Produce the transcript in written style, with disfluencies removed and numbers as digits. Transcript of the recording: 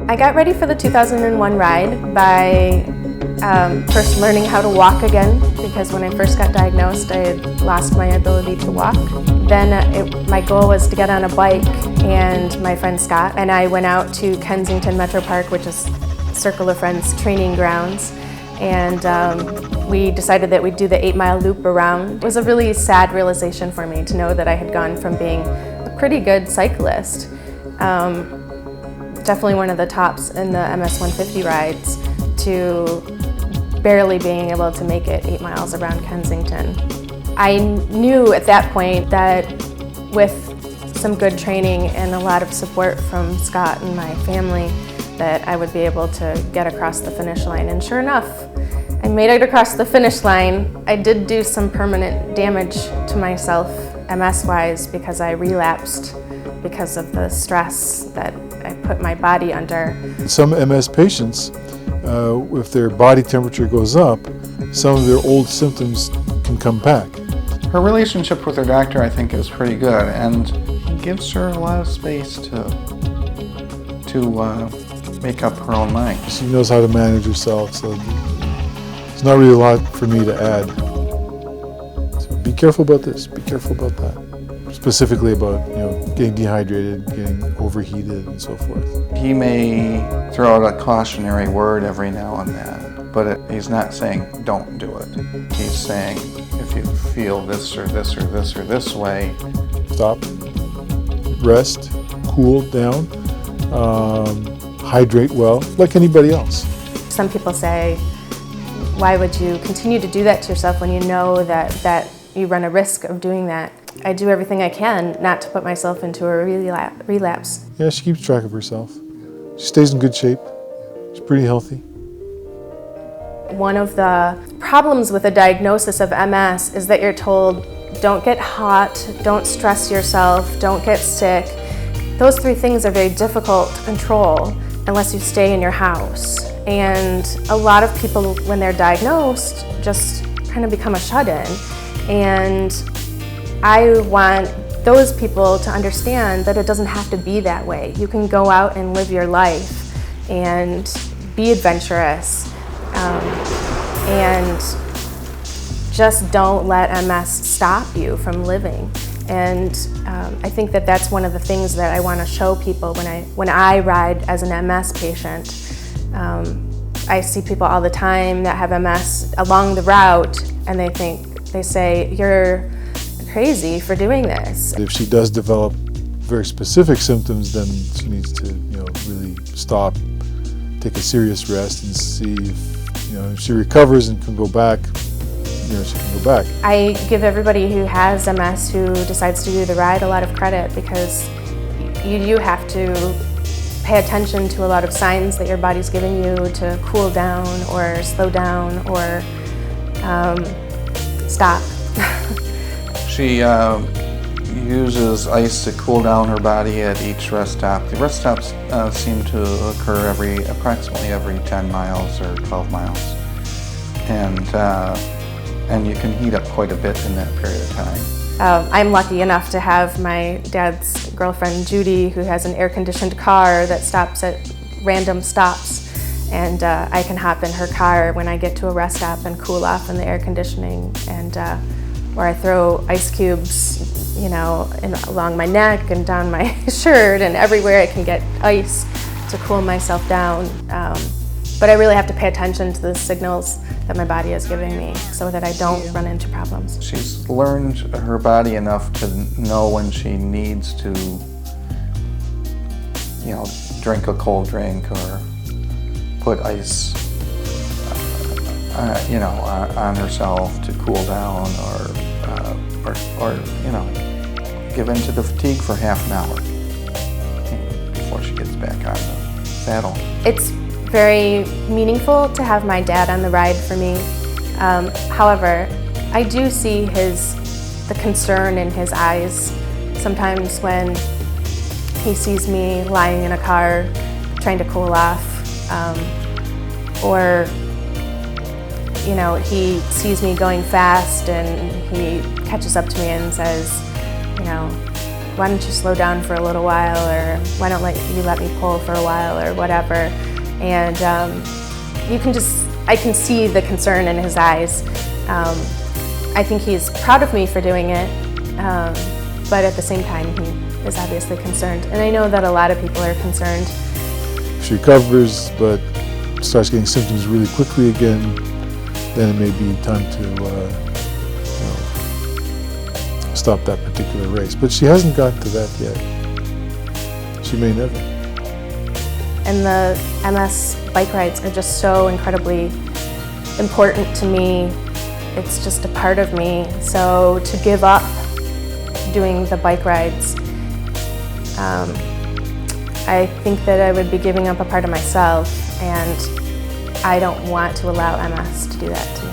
I got ready for the 2001 ride by first learning how to walk again, because when I first got diagnosed, I had lost my ability to walk. Then my goal was to get on a bike, and my friend Scott and I went out to Kensington Metro Park, which is Circle of Friends training grounds, and we decided that we'd do the 8-mile loop around. It was a really sad realization for me to know that I had gone from being a pretty good cyclist, definitely one of the tops in the MS 150 rides, to barely being able to make it 8 miles around Kensington. I knew at that point that with some good training and a lot of support from Scott and my family, that I would be able to get across the finish line. And sure enough, I made it across the finish line. I did do some permanent damage to myself, MS-wise, because I relapsed because of the stress that I put my body under. Some MS patients, if their body temperature goes up, some of their old symptoms can come back. Her relationship with her doctor, I think, is pretty good, and he gives her a lot of space to make up her own mind. She knows how to manage herself, so there's not really a lot for me to add. So be careful about this, be careful about that. Specifically about, getting dehydrated, getting overheated, and so forth. He may throw out a cautionary word every now and then, but he's not saying don't do it. He's saying if you feel this or this or this or this way, stop, rest, cool down, hydrate well, like anybody else. Some people say, why would you continue to do that to yourself when you know that you run a risk of doing that? I do everything I can not to put myself into a relapse. Yeah, she keeps track of herself. She stays in good shape. She's pretty healthy. One of the problems with a diagnosis of MS is that you're told, don't get hot, don't stress yourself, don't get sick. Those three things are very difficult to control unless you stay in your house. And a lot of people, when they're diagnosed, just kind of become a shut-in. And I want those people to understand that it doesn't have to be that way. You can go out and live your life and be adventurous, and just don't let MS stop you from living. And I think that that's one of the things that I want to show people when I ride as an MS patient. I see people all the time that have MS along the route, and they say, you're crazy for doing this. If she does develop very specific symptoms, then she needs to, really stop, take a serious rest, and see if she recovers and can go back. She can go back. I give everybody who has MS who decides to do the ride a lot of credit, because you have to pay attention to a lot of signs that your body's giving you to cool down or slow down or stop. She uses ice to cool down her body at each rest stop. The rest stops seem to occur approximately every 10 miles or 12 miles. And you can heat up quite a bit in that period of time. I'm lucky enough to have my dad's girlfriend, Judy, who has an air-conditioned car that stops at random stops. And I can hop in her car when I get to a rest stop and cool off in the air conditioning. And where I throw ice cubes, along my neck and down my shirt and everywhere I can get ice to cool myself down. But I really have to pay attention to the signals that my body is giving me so that I don't run into problems. She's learned her body enough to know when she needs to, drink a cold drink or put ice, on herself to cool down, or give in to the fatigue for half an hour before she gets back on the saddle. It's very meaningful to have my dad on the ride for me. However, I do see the concern in his eyes sometimes when he sees me lying in a car trying to cool off, or you know, he sees me going fast and he catches up to me and says, you know, why don't you slow down for a little while, or why don't you let me pull for a while, or whatever. And I can see the concern in his eyes. I think he's proud of me for doing it, but at the same time he is obviously concerned. And I know that a lot of people are concerned. If she recovers but starts getting symptoms really quickly again, then it may be time to stop that particular race. But she hasn't gotten to that yet. She may never. And the MS bike rides are just so incredibly important to me. It's just a part of me. So to give up doing the bike rides, I think that I would be giving up a part of myself, and I don't want to allow MS to do that to me.